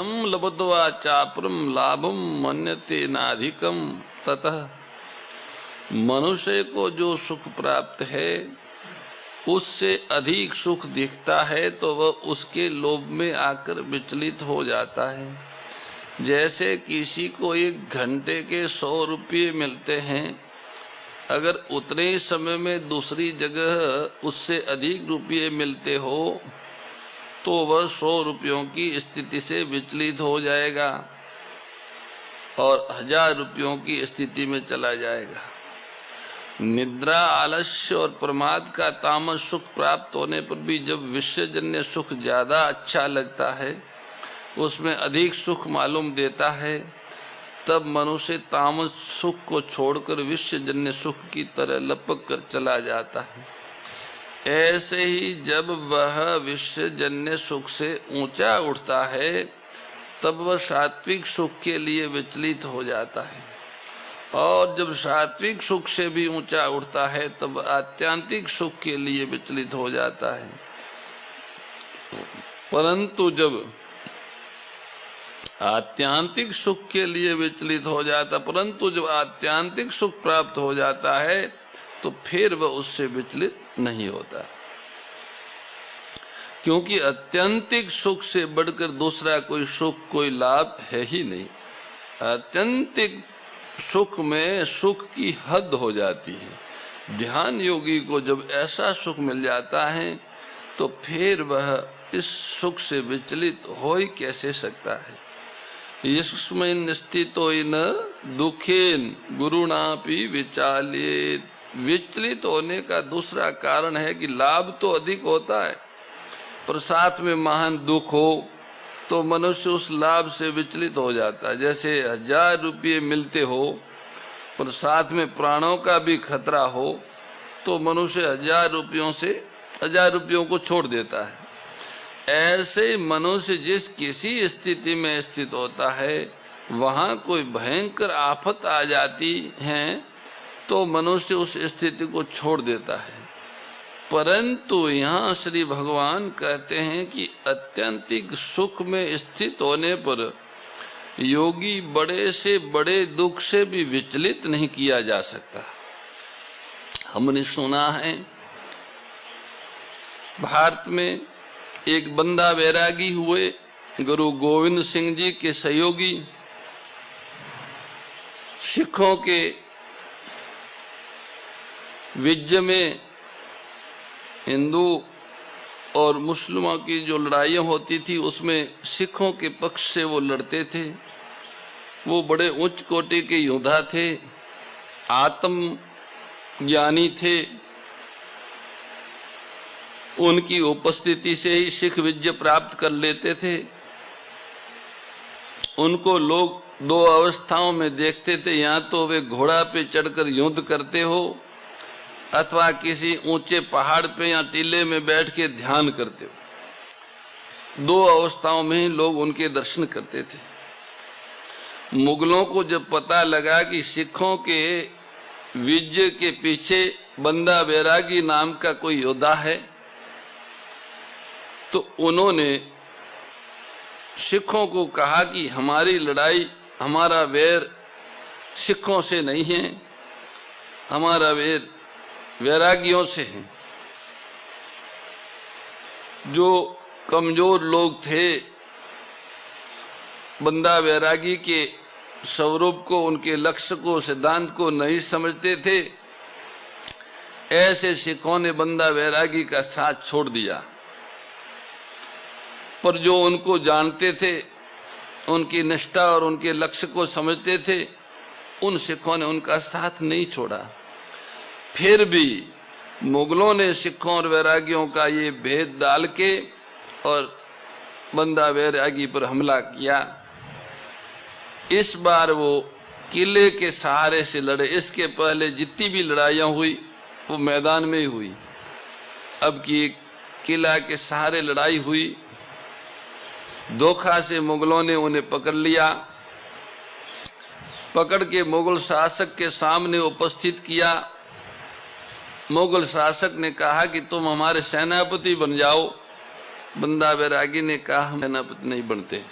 धनम लब्ध्वा चापरम लाभम मन्यते नाधिकम। ततः मनुष्य को जो सुख प्राप्त है उससे अधिक सुख दिखता है तो वह उसके लोभ में आकर विचलित हो जाता है। जैसे किसी को 1 घंटे के 100 रुपये मिलते हैं, अगर उतने ही समय में दूसरी जगह उससे अधिक रुपये मिलते हो तो वह 100 रुपयों की स्थिति से विचलित हो जाएगा और 1000 रुपयों की स्थिति में चला जाएगा। निद्रा, आलस्य और प्रमाद का तामस सुख प्राप्त होने पर भी जब विषयजन्य सुख ज़्यादा अच्छा लगता है, उसमें अधिक सुख मालूम देता है, तब मनुष्य तामस सुख को छोड़कर विषयजन्य सुख की तरह लपक कर चला जाता है। ऐसे ही जब वह विषयजन्य सुख से ऊंचा उठता है तब वह सात्विक सुख के लिए विचलित हो जाता है, और जब सात्विक सुख से भी ऊंचा उठता है तब आत्यांतिक सुख के लिए विचलित हो जाता है। परंतु जब आत्यांतिक सुख के लिए विचलित हो जाता परंतु जब आत्यांतिक सुख प्राप्त हो जाता है तो फिर वह उससे विचलित नहीं होता, क्योंकि आत्यंतिक सुख से बढ़कर दूसरा कोई सुख, कोई लाभ है ही नहीं। आत्यंतिक सुख में सुख की हद हो जाती है। ध्यान योगी को जब ऐसा सुख मिल जाता है तो फिर वह इस सुख से विचलित हो ही कैसे सकता है। यस्मिन् स्थितो न दुखेन गुरुणापि विचाल्येत। विचलित होने का दूसरा कारण है कि लाभ तो अधिक होता है पर साथ में महान दुख हो तो मनुष्य उस लाभ से विचलित हो जाता है। जैसे 1000 रुपये मिलते हो पर साथ में प्राणों का भी खतरा हो तो मनुष्य 1000 रुपयों को छोड़ देता है। ऐसे मनुष्य जिस किसी स्थिति में स्थित होता है वहाँ कोई भयंकर आफत आ जाती है तो मनुष्य उस स्थिति को छोड़ देता है। परंतु यहाँ श्री भगवान कहते हैं कि अत्यंतिक सुख में स्थित होने पर योगी बड़े से बड़े दुख से भी विचलित नहीं किया जा सकता। हमने सुना है भारत में एक बंदा वैरागी हुए, गुरु गोविंद सिंह जी के सहयोगी, सिखों के विज्ञ में हिंदू और मुस्लिमों की जो लड़ाइयाँ होती थी उसमें सिखों के पक्ष से वो लड़ते थे। वो बड़े उच्च कोटि के योद्धा थे, आत्म ज्ञानी थे। उनकी उपस्थिति से ही सिख विजय प्राप्त कर लेते थे। उनको लोग 2 अवस्थाओं में देखते थे, या तो वे घोड़ा पे चढ़कर युद्ध करते हो अथवा किसी ऊंचे पहाड़ पे या टीले में बैठ के ध्यान करते हो। 2 अवस्थाओं में ही लोग उनके दर्शन करते थे। मुगलों को जब पता लगा कि सिखों के विजय के पीछे बंदा बैरागी नाम का कोई योद्धा है तो उन्होंने सिखों को कहा कि हमारी लड़ाई, हमारा वैर सिखों से नहीं है, हमारा वैर वैरागियों से है। जो कमजोर लोग थे बंदा वैरागी के स्वरूप को, उनके लक्ष्य को, सिद्धांत को नहीं समझते थे, ऐसे सिखों ने बंदा वैरागी का साथ छोड़ दिया। पर जो उनको जानते थे, उनकी निष्ठा और उनके लक्ष्य को समझते थे, उन सिखों ने उनका साथ नहीं छोड़ा। फिर भी मुगलों ने सिखों और वैरागियों का ये भेद डाल के और बंदा वैरागी पर हमला किया। इस बार वो किले के सहारे से लड़े। इसके पहले जितनी भी लड़ाइयाँ हुई वो मैदान में ही हुई। अब की किला के सहारे लड़ाई हुई। धोखा से मुगलों ने उन्हें पकड़ लिया। पकड़ के मुगल शासक के सामने उपस्थित किया। मुगल शासक ने कहा कि तुम हमारे सेनापति बन जाओ। बंदा बैरागी ने कहा हम सेनापति नहीं बनते।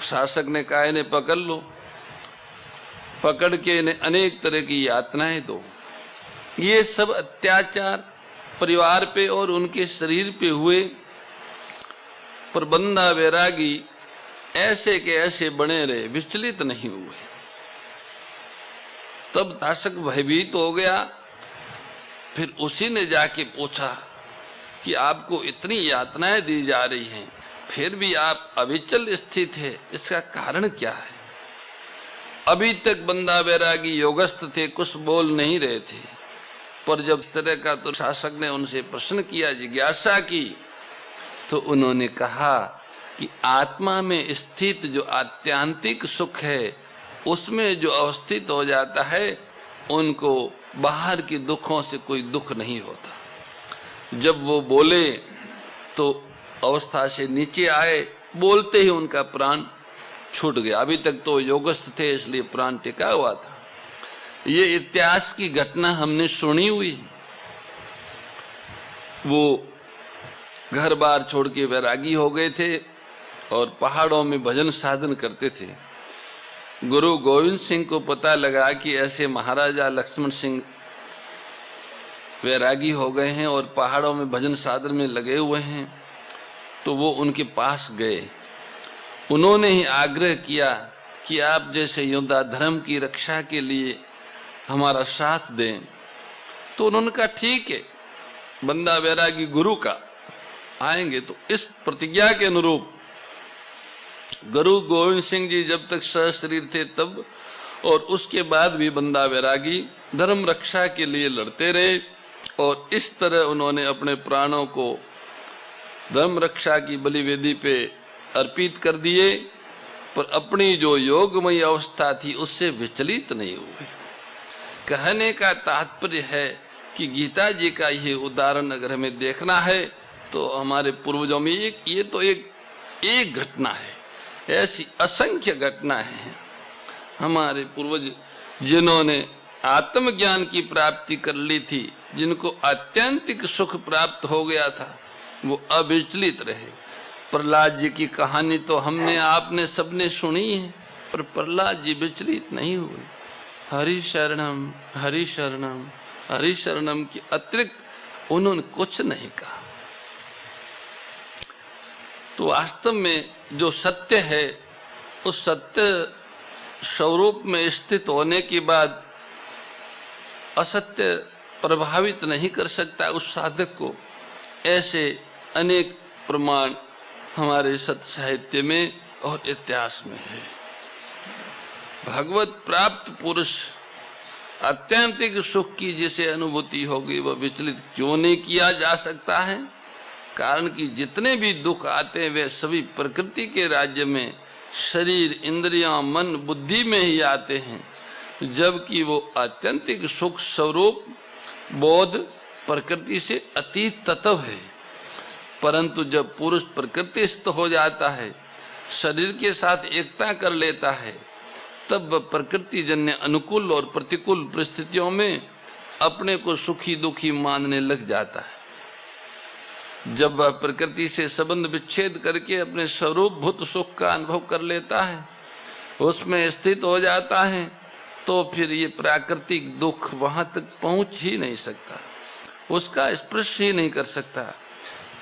शासक ने कहा इन्हें पकड़ लो, पकड़ के इन्हें अनेक तरह की यातनाएं दो। ये सब अत्याचार परिवार पे और उनके शरीर पे हुए, पर बंदा वैरागी ऐसे के ऐसे बने रहे, विचलित नहीं हुए। तब शासक भयभीत हो गया। फिर उसी ने जाके पूछा कि आपको इतनी यातनाएं दी जा रही हैं, फिर भी आप अविचल स्थित है, इसका कारण क्या है? अभी तक बंदा वैरागी योगस्थ थे, कुछ बोल नहीं रहे थे, पर जब इस तरह का तो शासक ने उनसे प्रश्न किया, जिज्ञासा की, तो उन्होंने कहा कि आत्मा में स्थित जो आत्यांतिक सुख है, उसमें जो अवस्थित हो जाता है, उनको बाहर के दुखों से कोई दुख नहीं होता। जब वो बोले तो अवस्था से नीचे आए, बोलते ही उनका प्राण छूट गया। अभी तक तो योगस्थ थे, इसलिए प्राण टिका हुआ था। ये इतिहास की घटना हमने सुनी हुई। वो घर बार छोड़ के वैरागी हो गए थे और पहाड़ों में भजन साधन करते थे। गुरु गोविंद सिंह को पता लगा कि ऐसे महाराजा लक्ष्मण सिंह वैरागी हो गए हैं और पहाड़ों में भजन साधन में लगे हुए हैं, तो वो उनके पास गए। उन्होंने ही आग्रह किया कि आप जैसे योद्धा धर्म की रक्षा के लिए हमारा साथ दें। तो उन्होंने कहा ठीक है, बंदा वैरागी गुरु का आएंगे। तो इस प्रतिज्ञा के अनुरूप गुरु गोविंद सिंह जी जब तक सशरीर थे तब और उसके बाद भी बंदा वैरागी धर्म रक्षा के लिए लड़ते रहे, और इस तरह उन्होंने अपने प्राणों को धर्म रक्षा की बलिवेदी पे अर्पित कर दिए, पर अपनी जो योगमयी अवस्था थी उससे विचलित नहीं हुए। कहने का तात्पर्य है कि गीता जी का ये उदाहरण अगर हमें देखना है तो हमारे पूर्वजों में ये तो एक घटना है, ऐसी असंख्य घटनाएं हैं। हमारे पूर्वज जिन्होंने आत्मज्ञान की प्राप्ति कर ली थी, जिनको आत्यंतिक सुख प्राप्त हो गया था, वो अविचलित रहे। प्रहलाद जी की कहानी तो हमने आपने सबने सुनी है, पर प्रहलाद जी विचलित नहीं हुए। हरि शरणम हरि शरणम हरि शरणम के अतिरिक्त उन्होंने कुछ नहीं कहा। तो वास्तव में जो सत्य है, उस सत्य स्वरूप में स्थित होने के बाद असत्य प्रभावित नहीं कर सकता उस साधक को। ऐसे अनेक प्रमाण हमारे सत्य साहित्य में और इतिहास में है। भगवत प्राप्त पुरुष आत्यंतिक सुख की जिसे अनुभूति होगी, वह विचलित क्यों नहीं किया जा सकता है? कारण कि जितने भी दुख आते हैं वे सभी प्रकृति के राज्य में, शरीर इंद्रियां मन बुद्धि में ही आते हैं, जबकि वो आत्यंतिक सुख स्वरूप बोध प्रकृति से अतीत तत्व है। परंतु जब पुरुष प्रकृतिस्थ हो जाता है, शरीर के साथ एकता कर लेता है, तब प्रकृति जन्य अनुकूल और प्रतिकूल परिस्थितियों में अपने को सुखी दुखी मानने लग जाता है। जब वह प्रकृति से संबंध विच्छेद करके अपने स्वरूप भूत सुख का अनुभव कर लेता है, उसमें स्थित हो जाता है, तो फिर ये प्राकृतिक दुख वहां तक पहुंच ही नहीं सकता, उसका स्पर्श ही नहीं कर सकता।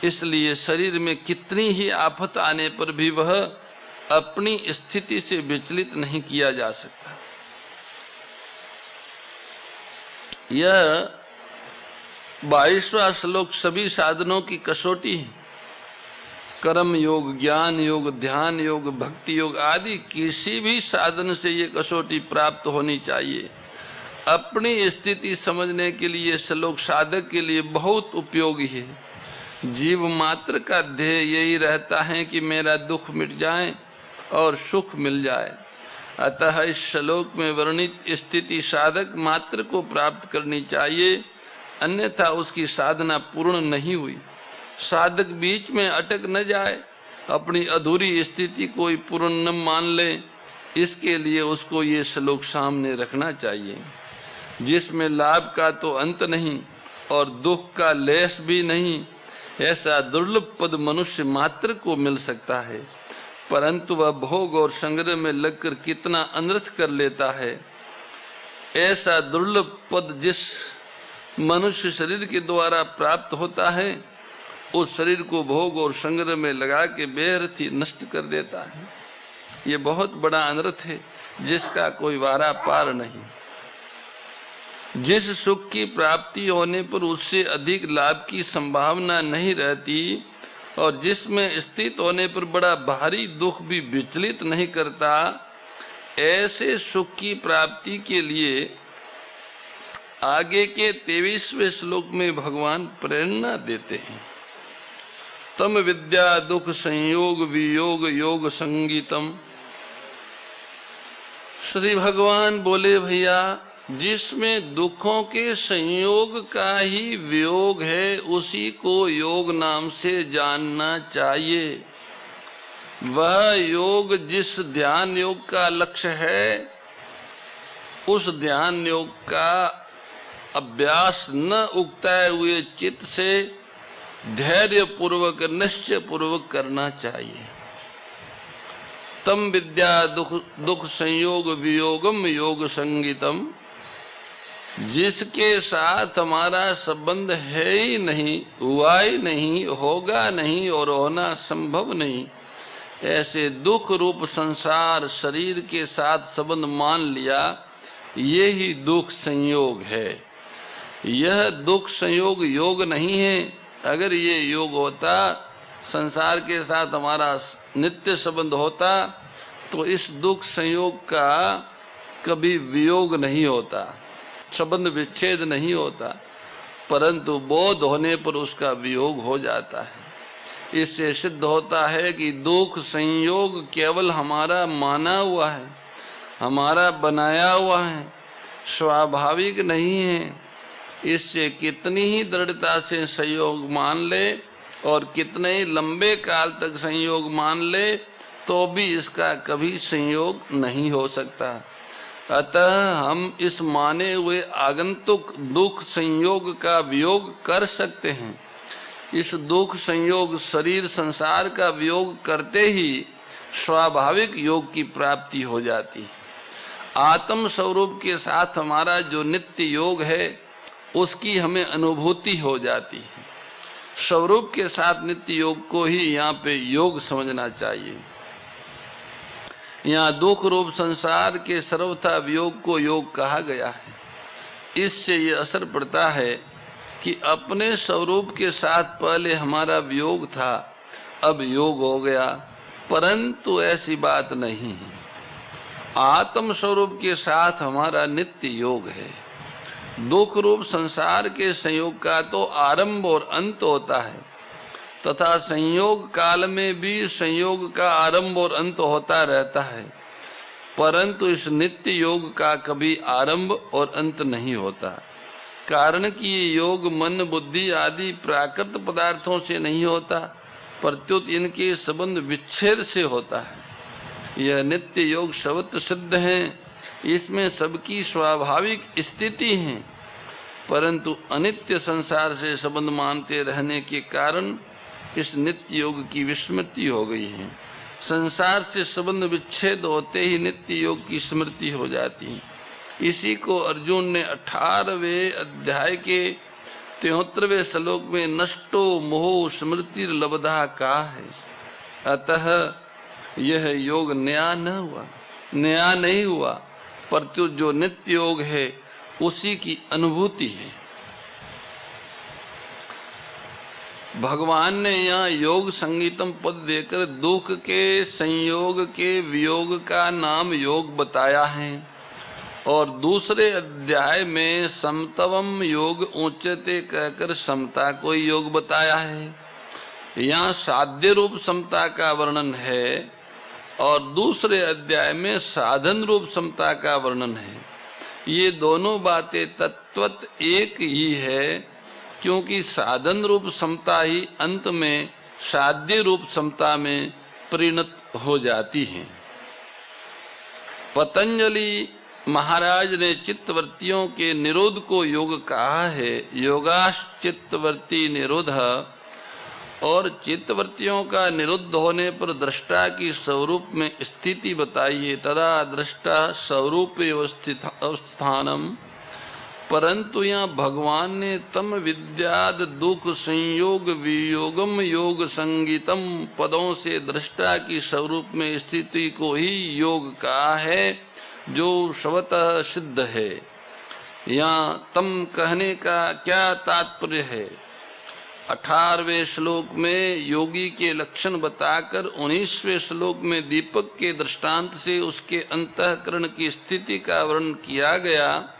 इसलिए शरीर में कितनी ही आफत आने पर भी वह अपनी स्थिति से विचलित नहीं किया जा सकता। यह 22वां श्लोक सभी साधनों की कसौटी है। कर्म योग, ज्ञान योग, ध्यान योग, भक्ति योग आदि किसी भी साधन से ये कसौटी प्राप्त होनी चाहिए। अपनी स्थिति समझने के लिए श्लोक साधक के लिए बहुत उपयोगी है। जीव मात्र का ध्येय यही रहता है कि मेरा दुख मिट जाए और सुख मिल जाए। अतः इस श्लोक में वर्णित स्थिति साधक मात्र को प्राप्त करनी चाहिए, अन्यथा उसकी साधना पूर्ण नहीं हुई। साधक बीच में अटक न जाए, अपनी अधूरी स्थिति को पूर्ण न मान ले, इसके लिए उसको ये श्लोक सामने रखना चाहिए, जिसमें लाभ का तो अंत नहीं और दुख का लेश भी नहीं। ऐसा दुर्लभ पद मनुष्य मात्र को मिल सकता है। परंतु वह भोग और संग्रह में लगकर कितना अनर्थ कर लेता है। ऐसा दुर्लभ पद जिस मनुष्य शरीर के द्वारा प्राप्त होता है, उस शरीर को भोग और संग्रह में लगा के बेअर्थ ही नष्ट कर देता है। ये बहुत बड़ा अनर्थ है जिसका कोई वारा पार नहीं। जिस सुख की प्राप्ति होने पर उससे अधिक लाभ की संभावना नहीं रहती और जिसमें स्थित होने पर बड़ा भारी दुख भी विचलित नहीं करता, ऐसे सुख की प्राप्ति के लिए आगे के 23वें श्लोक में भगवान प्रेरणा देते हैं। तम विद्या दुख संयोग वियोग योग संगीतम। श्री भगवान बोले, भैया जिसमें दुखों के संयोग का ही वियोग है, उसी को योग नाम से जानना चाहिए। वह योग जिस ध्यान योग का लक्ष्य है, उस ध्यान योग का अभ्यास न उगताए हुए चित्त से धैर्य पूर्वक निश्चय पूर्वक करना चाहिए। तम विद्या दुख संयोग वियोगम योग संगीतम। जिसके साथ हमारा संबंध है ही नहीं, हुआ ही नहीं, होगा नहीं और होना संभव नहीं, ऐसे दुख रूप संसार शरीर के साथ संबंध मान लिया, ये ही दुख संयोग है। यह दुख संयोग योग नहीं है। अगर ये योग होता, संसार के साथ हमारा नित्य संबंध होता, तो इस दुख संयोग का कभी वियोग नहीं होता, संबंध विच्छेद नहीं होता, परंतु बोध होने पर उसका वियोग हो जाता है। इससे सिद्ध होता है कि दुख संयोग केवल हमारा माना हुआ है, हमारा बनाया हुआ है, स्वाभाविक नहीं है। इससे कितनी ही दृढ़ता से संयोग मान ले और कितने ही लंबे काल तक संयोग मान ले, तो भी इसका कभी संयोग नहीं हो सकता। अतः हम इस माने हुए आगंतुक दुख संयोग का वियोग कर सकते हैं। इस दुख संयोग शरीर संसार का वियोग करते ही स्वाभाविक योग की प्राप्ति हो जाती है। आत्म स्वरूप के साथ हमारा जो नित्य योग है, उसकी हमें अनुभूति हो जाती है। स्वरूप के साथ नित्य योग को ही यहाँ पे योग समझना चाहिए। यहाँ दुख रूप संसार के सर्वथा वियोग को योग कहा गया है। इससे ये असर पड़ता है कि अपने स्वरूप के साथ पहले हमारा वियोग था, अब योग हो गया, परंतु ऐसी बात नहीं है। आत्म स्वरूप के साथ हमारा नित्य योग है। दुख रूप संसार के संयोग का तो आरंभ और अंत होता है, तथा संयोग काल में भी संयोग का आरंभ और अंत होता रहता है, परंतु इस नित्य योग का कभी आरंभ और अंत नहीं होता। कारण कि ये योग मन बुद्धि आदि प्राकृत पदार्थों से नहीं होता, प्रत्युत इनके संबंध विच्छेद से होता है। यह नित्य योग सर्वत्र सिद्ध है, इसमें सबकी स्वाभाविक स्थिति है, परंतु अनित्य संसार से संबंध मानते रहने के कारण इस नित्य योग की विस्मृति हो गई है। संसार से संबंध विच्छेद होते ही नित्य योग की स्मृति हो जाती है। इसी को अर्जुन ने 18वें अध्याय के 73वें श्लोक में नष्टो मोह स्मृति लब्धा कहा है। अतः यह योग नया न हुआ, नया नहीं हुआ, परंतु जो नित्य योग है उसी की अनुभूति है। भगवान ने यहाँ योग संगीतम पद देकर दुख के संयोग के वियोग का नाम योग बताया है, और दूसरे अध्याय में समतवम योग उच्यते कहकर समता को योग बताया है। यहाँ साध्य रूप समता का वर्णन है और दूसरे अध्याय में साधन रूप समता का वर्णन है। ये दोनों बातें तत्वत एक ही है, क्योंकि साधन रूप समता ही अंत में साध्य रूप समता में परिणत हो जाती है। पतंजलि महाराज ने चित्तवृत्तियों के निरोध को योग कहा है। योगाश्चित्तवृत्ति निरोध और चित्तवृत्तियों का निरुद्ध होने पर दृष्टा की स्वरूप में स्थिति बताइए। तदा दृष्टा स्वरूप अवस्थानम, परंतु यहाँ भगवान ने तम विद्याद दुख संयोग वियोगम योग संगीतम पदों से दृष्टा की स्वरूप में स्थिति को ही योग कहा है, जो स्वतः सिद्ध है। यहाँ तम कहने का क्या तात्पर्य है? 18वें श्लोक में योगी के लक्षण बताकर 19वें श्लोक में दीपक के दृष्टांत से उसके अंतःकरण की स्थिति का वर्णन किया गया।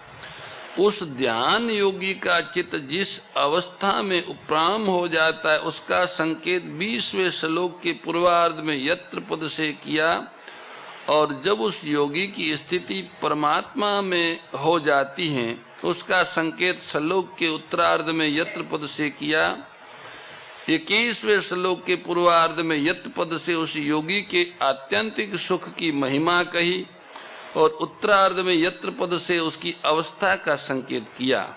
उस ध्यान योगी का चित्त जिस अवस्था में उपराम हो जाता है उसका संकेत 20वें श्लोक के पूर्वार्ध में यत्र पद से किया, और जब उस योगी की स्थिति परमात्मा में हो जाती है उसका संकेत श्लोक के उत्तरार्ध में यत्र पद से किया। 21वें श्लोक के पूर्वार्ध में यत् पद से उस योगी के आत्यंतिक सुख की महिमा कही और उत्तरार्ध में यत्र पद से उसकी अवस्था का संकेत किया।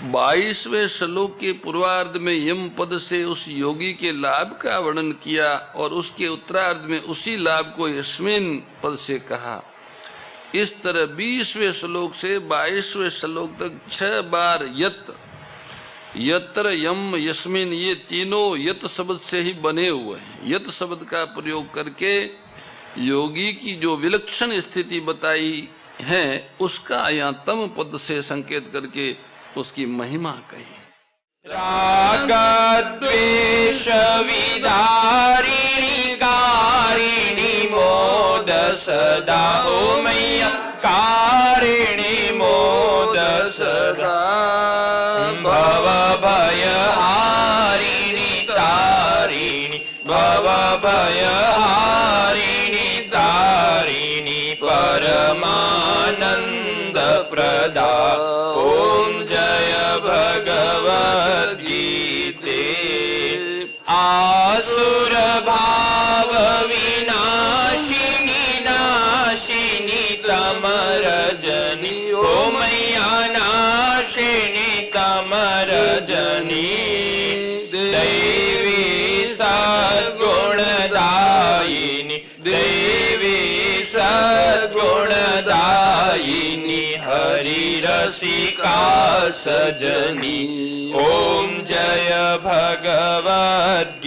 22वें श्लोक के पूर्वार्ध में यम पद से उस योगी के लाभ का वर्णन किया और उसके उत्तरार्ध में उसी लाभ को यस्मिन पद से कहा। इस तरह 20वें श्लोक से 22वें श्लोक तक 6 बार यत्, यत्र, यम, यस्मिन, ये तीनों यत शब्द से ही बने हुए हैं। यत शब्द का प्रयोग करके योगी की जो विलक्षण स्थिति बताई है उसका यहाँ तम पद से संकेत करके उसकी महिमा कही। राग द्वेष विदारिणी कारिणी मोद सदा, ओ मैया कारिणी मोद सदा। भव भय हारिणी तारिणी, भव भय हारिणी तारिणी, परमानंद प्रदा। ओम जय भगवद्गीते। आसुर भाव विनाशिनी नाशिनी तमरजनी, ओ मैया नाशिनी तमरजनी। दैवी सद्गुणदायिनी, दैवी सद्गुणदायिनी, हरि रसिका सजनी। ओम जय भगवद्गीते।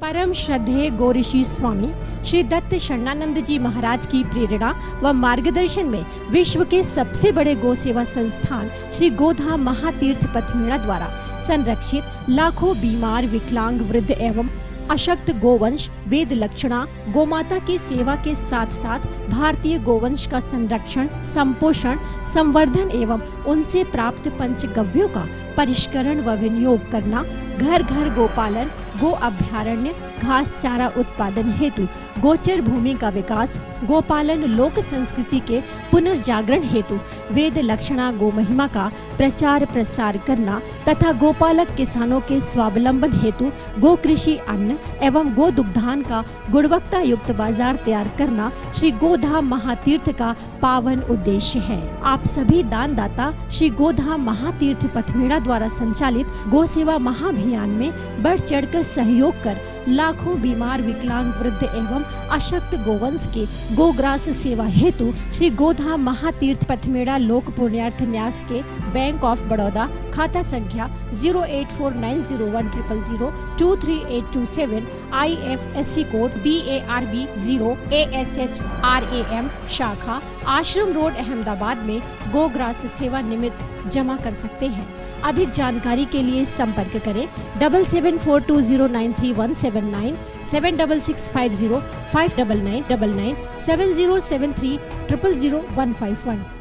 परम श्रद्धेय गौरीशी स्वामी श्री दत्त शरणानंद जी महाराज की प्रेरणा व मार्गदर्शन में विश्व के सबसे बड़े गौ सेवा संस्थान श्री गोधाम महातीर्थ पथमेड़ा द्वारा संरक्षित लाखों बीमार, विकलांग, वृद्ध एवं अशक्त गोवंश वेद लक्षणा गोमाता की सेवा के साथ साथ भारतीय गोवंश का संरक्षण, संपोषण, संवर्धन एवं उनसे प्राप्त पंचगव्यों का परिष्करण व विनियोग करना, घर घर गोपालन, गो अभ्यारण्य, घास चारा उत्पादन हेतु गोचर भूमि का विकास, गोपालन लोक संस्कृति के पुनर्जागरण हेतु वेद लक्षणा गो महिमा का प्रचार प्रसार करना तथा गोपालक किसानों के स्वावलंबन हेतु गो कृषि अन्न एवं गो दुग्धान का गुणवत्ता युक्त बाजार तैयार करना श्री गोधाम महातीर्थ का पावन उद्देश्य है। आप सभी दान दाता श्री गोधाम महातीर्थ पथमेड़ा द्वारा संचालित गो सेवा महाअभियान में बढ़ चढ़कर सहयोग कर लाखों बीमार, विकलांग, वृद्ध एवं अशक्त गोवंश के गोग्रास सेवा हेतु श्री गोधाम महातीर्थ पथमेड़ा लोक पुण्यार्थ न्यास के बैंक ऑफ बड़ौदा खाता संख्या 084901000238827 IFSC कोड BARB 0 ASHRAM शाखा आश्रम रोड अहमदाबाद में गोग्रास सेवा निमित्त जमा कर सकते हैं। अधिक जानकारी के लिए संपर्क करें 7742093179 7665059999 7073000151।